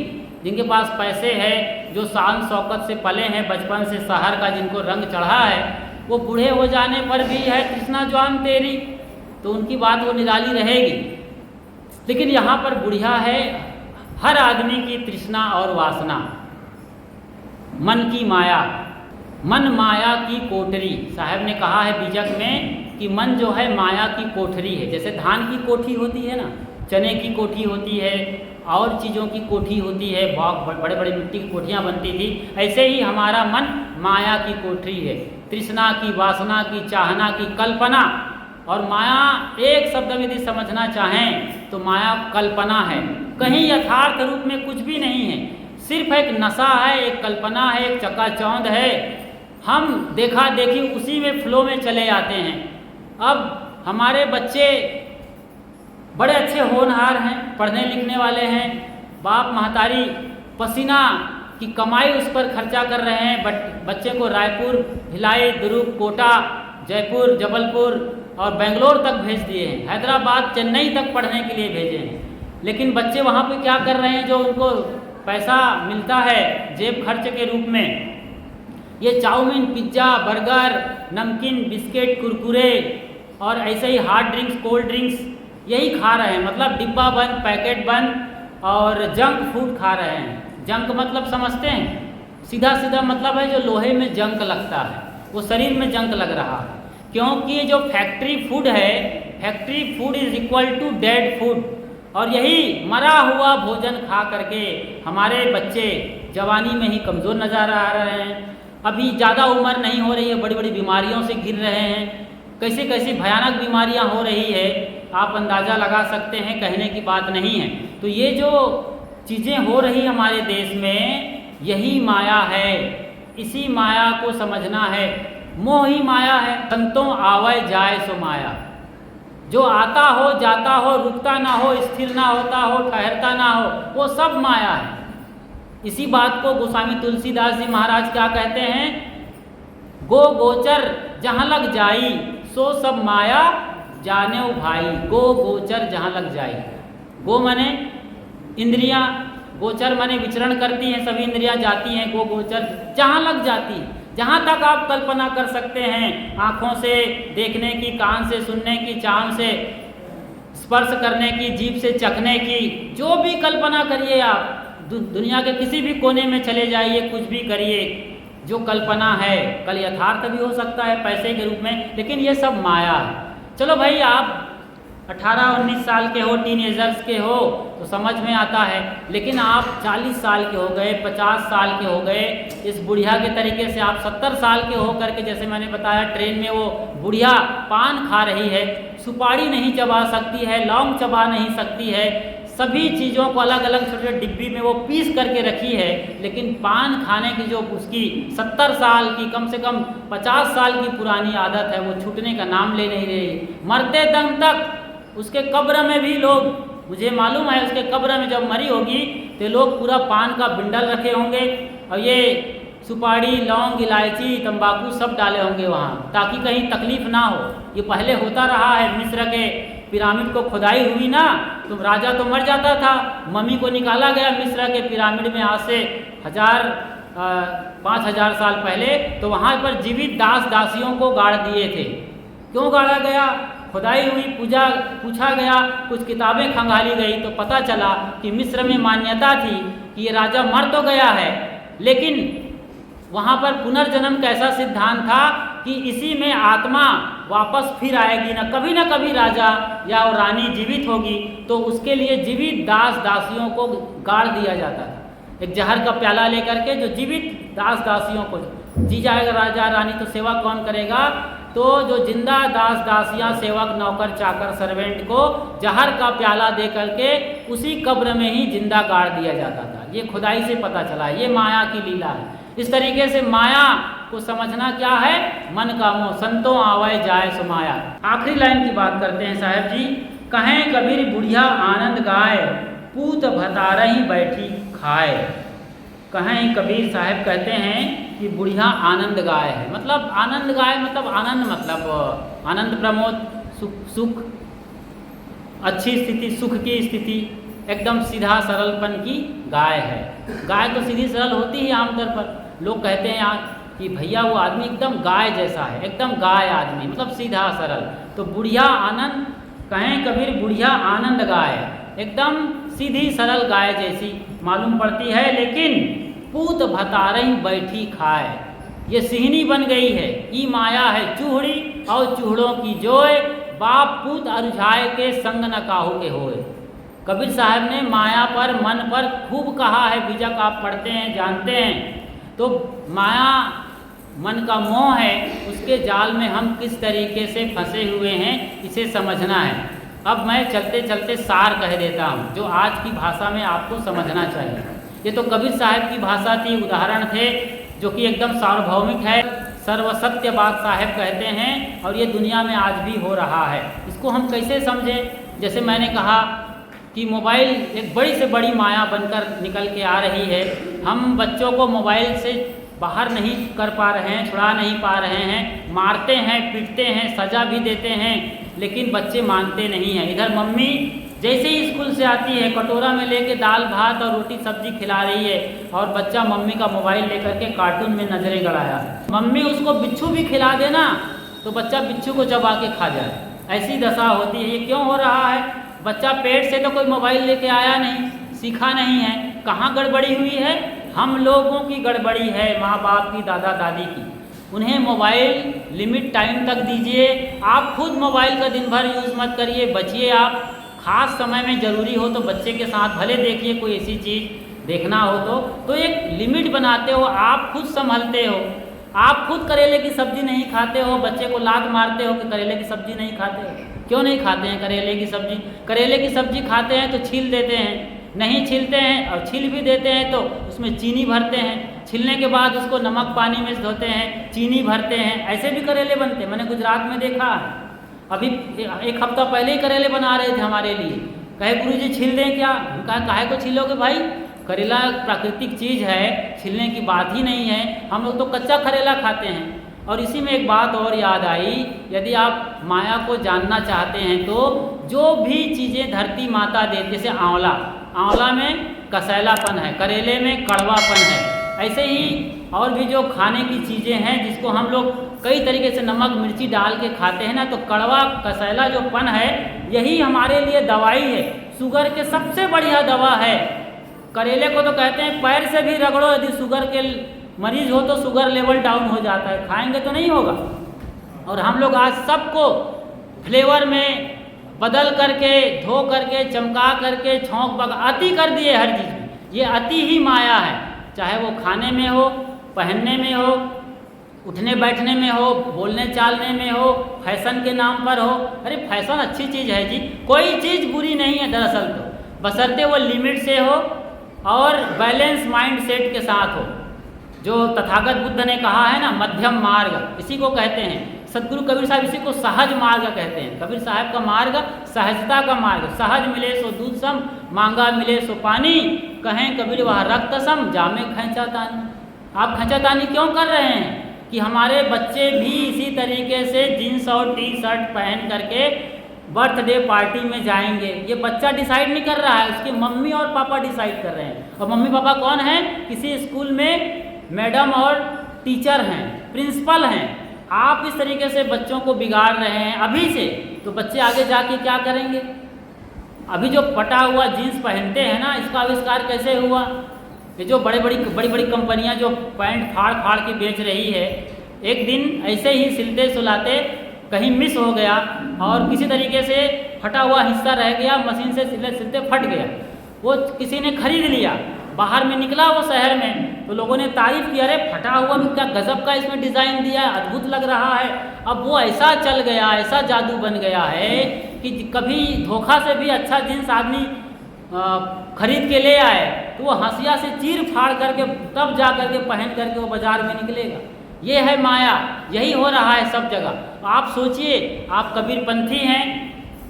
[SPEAKER 1] जिनके पास पैसे है, जो शान शौकत से पले हैं, बचपन से शहर का जिनको रंग चढ़ा है, वो बूढ़े हो जाने पर भी है तृष्णा ज्वान तेरी, तो उनकी बात वो निराली रहेगी। लेकिन यहाँ पर बुढ़िया है हर आदमी की तृष्णा और वासना, मन की माया, मन माया की कोठरी। साहब ने कहा है बीजक में कि मन जो है माया की कोठरी है। जैसे धान की कोठी होती है ना, चने की कोठी होती है, और चीज़ों की कोठी होती है, बहुत बड़े बड़े मिट्टी की कोठियाँ बनती थी, ऐसे ही हमारा मन माया की कोठरी है। तृष्णा की, वासना की, चाहना की, कल्पना। और माया एक शब्द में यदि समझना चाहें तो माया कल्पना है, कहीं यथार्थ रूप में कुछ भी नहीं है, सिर्फ एक नशा है, एक कल्पना है, एक चकाचौंध है। हम देखा देखी उसी में फ्लो में चले जाते हैं। अब हमारे बच्चे बड़े अच्छे होनहार हैं, पढ़ने लिखने वाले हैं, बाप महतारी पसीना की कमाई उस पर खर्चा कर रहे हैं, बच्चे को रायपुर, भिलाई, दुर्ग, कोटा, जयपुर, जबलपुर और बेंगलोर तक भेज दिए हैं, हैदराबाद, चेन्नई तक पढ़ने के लिए भेजे हैं। लेकिन बच्चे वहाँ पे क्या कर रहे हैं? जो उनको पैसा मिलता है जेब खर्च के रूप में, ये चाउमीन, पिज्ज़ा, बर्गर, नमकीन, बिस्किट, कुरकुरे और ऐसे ही हार्ड ड्रिंक्स, कोल्ड ड्रिंक्स, यही खा रहे हैं। मतलब डिब्बा बंद, पैकेट बंद और जंक फूड खा रहे हैं। जंक मतलब समझते हैं? सीधा सीधा मतलब है जो लोहे में जंक लगता है, वो शरीर में जंक लग रहा है। क्योंकि जो फैक्ट्री फूड है, factory food is equal to dead food. और यही मरा हुआ भोजन खा करके हमारे बच्चे जवानी में ही कमज़ोर नज़र आ रहे हैं। अभी ज़्यादा उम्र नहीं हो रही है, बड़ी बड़ी बीमारियों से घिर रहे हैं। कैसी कैसी भयानक बीमारियां हो रही है, आप अंदाज़ा लगा सकते हैं, कहने की बात नहीं है। तो ये जो चीज़ें हो रही हमारे देश में, यही माया है। इसी माया को समझना है। मोह ही माया है। संतों आवे जाए सो माया। जो आता हो जाता हो, रुकता ना हो, स्थिर ना होता हो, ठहरता ना हो, वो सब माया है। इसी बात को गोस्वामी तुलसीदास जी महाराज क्या कहते हैं, गो गोचर जहाँ लग जाई सो सब माया जाने भाई। गो गोचर जहाँ लग जाई, गो माने इंद्रियां, गोचर माने विचरण करती हैं, सभी इंद्रियां जाती हैं। गो गोचर जहाँ लग जाती है, जहाँ तक आप कल्पना कर सकते हैं, आँखों से देखने की, कान से सुनने की, चाँद से स्पर्श करने की, जीभ से चखने की, जो भी कल्पना करिए आप, दुनिया के किसी भी कोने में चले जाइए, कुछ भी करिए, जो कल्पना है कल यथार्थ भी हो सकता है पैसे के रूप में, लेकिन ये सब माया है। चलो भाई, आप 18-19 साल के हो, टीनेजर्स के हो तो समझ में आता है, लेकिन आप 40 साल के हो गए, 50 साल के हो गए, इस बुढ़िया के तरीके से आप 70 साल के हो करके, जैसे मैंने बताया ट्रेन में वो बुढ़िया पान खा रही है, सुपारी नहीं चबा सकती है, लौंग चबा नहीं सकती है, सभी चीज़ों को अलग अलग छोटे डिब्बी में वो पीस करके रखी है, लेकिन पान खाने की जो उसकी 70 साल की, कम से कम 50 साल की पुरानी आदत है, वो छूटने का नाम ले नहीं रही। मरते दम तक उसके कब्र में भी लोग, मुझे मालूम है उसके कब्र में जब मरी होगी तो लोग पूरा पान का बिंडल रखे होंगे और ये सुपारी, लौंग, इलायची, तंबाकू सब डाले होंगे वहाँ, ताकि कहीं तकलीफ ना हो। ये पहले होता रहा है। मिस्र के पिरामिड को खुदाई हुई ना, तो राजा तो मर जाता था, मम्मी को निकाला गया मिस्र के पिरामिड में आज से 5000 साल पहले, तो वहाँ पर जीवित दास दासियों को गाड़ दिए थे। क्यों गाड़ा गया? खुदाई हुई, पूछा गया, कुछ किताबें खंगाली गई तो पता चला कि मिस्र में मान्यता थी कि ये राजा मर तो गया है, लेकिन वहाँ पर पुनर्जन्म का ऐसा सिद्धांत था कि इसी में आत्मा वापस फिर आएगी, ना कभी राजा या रानी जीवित होगी, तो उसके लिए जीवित दास दासियों को गाड़ दिया जाता था। एक जहर का प्याला लेकर के, जो जीवित दास दासियों को, जी जाएगा राजा रानी तो सेवा कौन करेगा, तो जो जिंदा दास दासियां, सेवक, नौकर, चाकर, सर्वेंट को जहर का प्याला दे करके उसी कब्र में ही जिंदा गाड़ दिया जाता था। ये खुदाई से पता चला, ये माया की लीला है। इस तरीके से माया को समझना क्या है, मन का मोह। संतों आवे जाए सो माया। आखिरी लाइन की बात करते हैं साहब जी, कहें कबीर बुढ़िया आनंद गाए, पूत भतारही बैठी खाए। कहें कबीर साहब कहते हैं कि बुढ़िया आनंद गाय है, मतलब आनंद गाय मतलब आनंद, मतलब आनंद प्रमोद, सुख, अच्छी स्थिति, सुख की स्थिति, एकदम सीधा सरलपन की गाय है। गाय तो सीधी सरल होती ही आमतौर पर। लोग कहते हैं कि भैया वो आदमी एकदम गाय जैसा है, एकदम गाय आदमी, मतलब सीधा सरल। तो बुढ़िया आनंद, कहें कबीर बुढ़िया आनंद गाय, एकदम सीधी सरल गाय जैसी मालूम पड़ती है, लेकिन पूत भतारही बैठी खाए, ये सिहनी बन गई है। ई माया है चूहड़ी और चूहड़ों की जोय, बाप पूत अरुझाए के संग न काहू के होए। कबीर साहब ने माया पर, मन पर खूब कहा है। बीजक आप पढ़ते हैं, जानते हैं। तो माया मन का मोह है, उसके जाल में हम किस तरीके से फंसे हुए हैं, इसे समझना है। अब मैं चलते चलते सार कह देता हूँ, जो आज की भाषा में आपको समझना चाहिए। ये तो कबीर साहब की भाषा थी, उदाहरण थे जो कि एकदम सार्वभौमिक है, सर्वसत्य बात साहब कहते हैं, और ये दुनिया में आज भी हो रहा है। इसको हम कैसे समझें? जैसे मैंने कहा कि मोबाइल एक बड़ी से बड़ी माया बनकर निकल के आ रही है। हम बच्चों को मोबाइल से बाहर नहीं कर पा रहे हैं, छुड़ा नहीं पा रहे हैं, मारते हैं, पीटते हैं, सजा भी देते हैं, लेकिन बच्चे मानते नहीं हैं। इधर मम्मी जैसे ही स्कूल से आती है, कटोरा में लेके दाल भात और रोटी सब्जी खिला रही है, और बच्चा मम्मी का मोबाइल लेकर के कार्टून में नजरें गड़ाया है। मम्मी उसको बिच्छू भी खिला देना तो बच्चा बिच्छू को चबा के खा जाए, ऐसी दशा होती है। ये क्यों हो रहा है? बच्चा पेट से तो कोई मोबाइल लेके आया नहीं, सीखा नहीं है। कहाँ गड़बड़ी हुई है? हम लोगों की गड़बड़ी है, माँ बाप की, दादा दादी की। उन्हें मोबाइल लिमिट टाइम तक दीजिए। आप खुद मोबाइल का दिन भर यूज़ मत करिए, बचिए आप। ख़ास समय में ज़रूरी हो तो बच्चे के साथ भले देखिए, कोई ऐसी चीज़ देखना हो तो एक लिमिट बनाते हो, आप खुद संभलते हो। आप खुद करेले की सब्ज़ी नहीं खाते हो, बच्चे को लात मारते हो कि करेले की सब्ज़ी नहीं खाते हो। क्यों नहीं खाते हैं करेले की सब्ज़ी? करेले की सब्ज़ी खाते हैं तो छील देते हैं, नहीं छीलते हैं और छील भी देते हैं तो उसमें चीनी भरते हैं, छीलने के बाद उसको नमक पानी में धोते हैं, चीनी भरते हैं, ऐसे भी करेले बनते हैं। मैंने गुजरात में देखा है, अभी एक हफ्ता पहले ही करेले बना रहे थे हमारे लिए। कहे गुरुजी छील दें क्या? कहा काहे को छीलोगे भाई, करेला प्राकृतिक चीज़ है, छीलने की बात ही नहीं है, हम लोग तो कच्चा करेला खाते हैं। और इसी में एक बात और याद आई, यदि आप माया को जानना चाहते हैं तो जो भी चीज़ें धरती माता दे, जैसे आंवला में कसैलापन है, करेले में कड़वापन है, ऐसे ही और भी जो खाने की चीज़ें हैं जिसको हम लोग कई तरीके से नमक मिर्ची डाल के खाते हैं ना, तो कड़वा कसैला जो पन है यही हमारे लिए दवाई है, शुगर के सबसे बढ़िया दवा है। करेले को तो कहते हैं पैर से भी रगड़ो, यदि शुगर के मरीज हो तो शुगर लेवल डाउन हो जाता है, खाएंगे तो नहीं होगा। और हम लोग आज सबको फ्लेवर में बदल करके, धो करके, चमका करके, छौंक बगा अति कर दिए हर चीज़ में। ये अति ही माया है, चाहे वो खाने में हो, पहनने में हो, उठने बैठने में हो, बोलने चालने में हो, फैशन के नाम पर हो। अरे फैशन अच्छी चीज़ है जी, कोई चीज़ बुरी नहीं है दरअसल तो, बशर्ते वो लिमिट से हो और बैलेंस माइंड सेट के साथ हो। जो तथागत बुद्ध ने कहा है ना, मध्यम मार्ग, इसी को कहते हैं। सदगुरु कबीर साहब इसी को सहज मार्ग कहते हैं। कबीर साहब का मार्ग सहजता का मार्ग, सहज मिले सो दूध सम, मांगा मिले सो पानी, कहें कबीर वह रक्त सम, जामे खैंचातानी। आप खैंचातानी क्यों कर रहे हैं? कि हमारे बच्चे भी इसी तरीके से जीन्स और टी शर्ट पहन करके बर्थडे पार्टी में जाएंगे। ये बच्चा डिसाइड नहीं कर रहा है, उसके मम्मी और पापा डिसाइड कर रहे हैं। और मम्मी पापा कौन हैं? किसी स्कूल में मैडम और टीचर हैं, प्रिंसिपल हैं। आप इस तरीके से बच्चों को बिगाड़ रहे हैं अभी से, तो बच्चे आगे जाके क्या करेंगे? अभी जो फटा हुआ जीन्स पहनते हैं ना, इसका आविष्कार कैसे हुआ? ये जो बड़ी बड़ी कंपनियां जो पैंट फाड़ फाड़ के बेच रही है, एक दिन ऐसे ही सिलते सुलाते कहीं मिस हो गया और किसी तरीके से फटा हुआ हिस्सा रह गया, मशीन से सिलते सिलते फट गया, वो किसी ने खरीद लिया, बाहर में निकला वो शहर में, तो लोगों ने तारीफ़ की, अरे फटा हुआ भी क्या गजब का इसमें डिज़ाइन दिया है, अद्भुत लग रहा है। अब वो ऐसा चल गया, ऐसा जादू बन गया है कि कभी धोखा से भी अच्छा जींस आदमी खरीद के ले आए तो वो हंसिया से चीर फाड़ करके तब जा करके पहन करके वो बाज़ार में निकलेगा। ये है माया, यही हो रहा है सब जगह। आप सोचिए, आप कबीरपंथी हैं,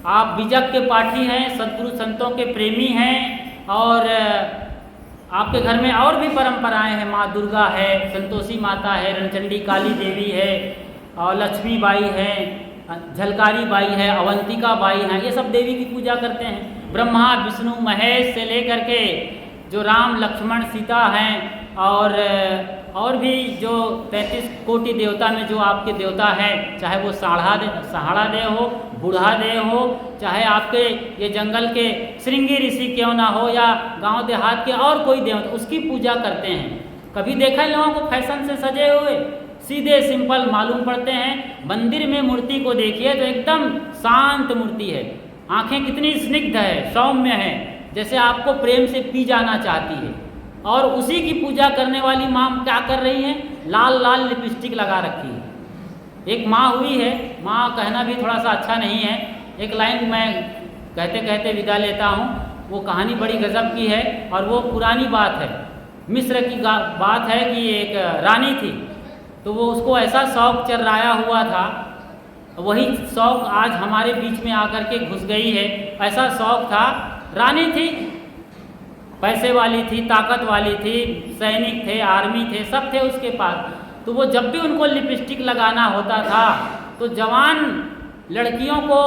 [SPEAKER 1] आप बीजक के पाठी हैं, सदगुरु संतों के प्रेमी हैं, और आपके घर में और भी परंपराएं हैं, माँ दुर्गा है, संतोषी माता है, रणचंडी काली देवी है, और लक्ष्मी बाई है, झलकारी बाई है, अवंतिका बाई हैं, ये सब देवी की पूजा करते हैं। ब्रह्मा विष्णु महेश से लेकर के जो राम लक्ष्मण सीता हैं, और भी जो 33 कोटि देवता में जो आपके देवता हैं, चाहे वो सहाड़ा देव हो, बूढ़ा देव हो, चाहे आपके ये जंगल के श्रृंगी ऋषि क्यों ना हो, या गांव देहात के और कोई देवता, उसकी पूजा करते हैं। कभी देखा है लोगों को फैशन से सजे हुए? सीधे सिंपल मालूम पड़ते हैं। मंदिर में मूर्ति को देखिए तो एकदम शांत मूर्ति है, आंखें कितनी स्निग्ध है, सौम्य है, जैसे आपको प्रेम से पी जाना चाहती है। और उसी की पूजा करने वाली माँ क्या कर रही हैं? लाल लाल लिपस्टिक लगा रखी है। एक माँ हुई है, माँ कहना भी थोड़ा सा अच्छा नहीं है, एक लाइन मैं कहते कहते विदा लेता हूँ। वो कहानी बड़ी गजब की है और वो पुरानी बात है, मिस्र की बात है कि एक रानी थी, तो वो उसको ऐसा शौक चर्राया हुआ था, वही शौक आज हमारे बीच में आकर के घुस गई है। ऐसा शौक था, रानी थी, पैसे वाली थी, ताकत वाली थी, सैनिक थे, आर्मी थे, सब थे उसके पास। तो वो जब भी उनको लिपस्टिक लगाना होता था तो जवान लड़कियों को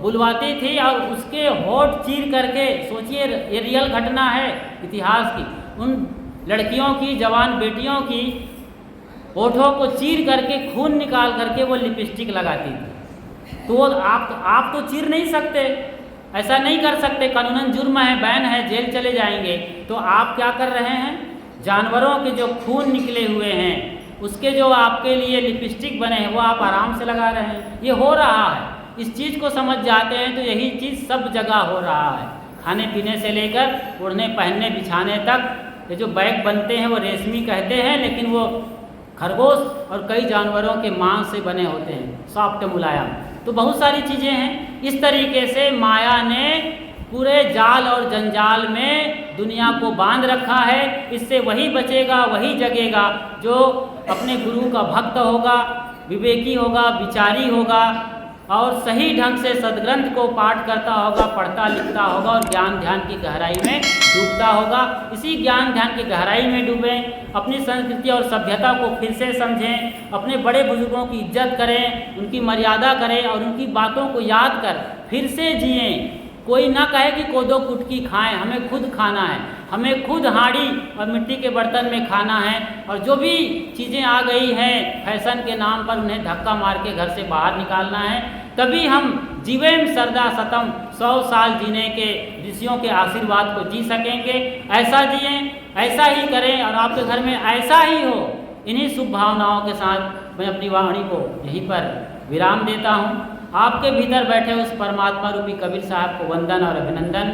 [SPEAKER 1] बुलवाती थी और उसके होठ चीर करके, सोचिए ये रियल घटना है इतिहास की, उन लड़कियों की, जवान बेटियों की होठों को चीर करके खून निकाल करके वो लिपस्टिक लगाती थी। तो आप तो चीर नहीं सकते, ऐसा नहीं कर सकते, कानूनन जुर्म है, बैन है, जेल चले जाएंगे। तो आप क्या कर रहे हैं? जानवरों के जो खून निकले हुए हैं, उसके जो आपके लिए लिपस्टिक बने हैं, वो आप आराम से लगा रहे हैं। ये हो रहा है, इस चीज़ को समझ जाते हैं तो यही चीज़ सब जगह हो रहा है, खाने पीने से लेकर ओढ़ने पहनने बिछाने तक। ये जो बैग बनते हैं वो रेशमी कहते हैं, लेकिन वो खरगोश और कई जानवरों के मांस से बने होते हैं, सॉफ्ट मुलायम। तो बहुत सारी चीज़ें हैं। इस तरीके से माया ने पूरे जाल और जंजाल में दुनिया को बांध रखा है। इससे वही बचेगा, वही जगेगा जो अपने गुरु का भक्त होगा, विवेकी होगा, विचारी होगा और सही ढंग से सदग्रंथ को पाठ करता होगा, पढ़ता लिखता होगा और ज्ञान ध्यान की गहराई में डूबता होगा। इसी ज्ञान ध्यान की गहराई में डूबें, अपनी संस्कृति और सभ्यता को फिर से समझें, अपने बड़े बुजुर्गों की इज्जत करें, उनकी मर्यादा करें और उनकी बातों को याद कर फिर से जिएं। कोई ना कहे कि कोदो कुटकी खाएं, हमें खुद खाना है, हमें खुद हांडी और मिट्टी के बर्तन में खाना है। और जो भी चीज़ें आ गई हैं फैशन के नाम पर, उन्हें धक्का मार के घर से बाहर निकालना है। तभी हम जीवेम सरदा सतम 100 साल जीने के ऋषियों के आशीर्वाद को जी सकेंगे। ऐसा जिएं, ऐसा ही करें और आपके घर में ऐसा ही हो। इन्हीं शुभ भावनाओं के साथ मैं अपनी वाणी को यहीं पर विराम देता हूँ। आपके भीतर बैठे उस परमात्मा रूपी कबीर साहब को वंदन और अभिनंदन।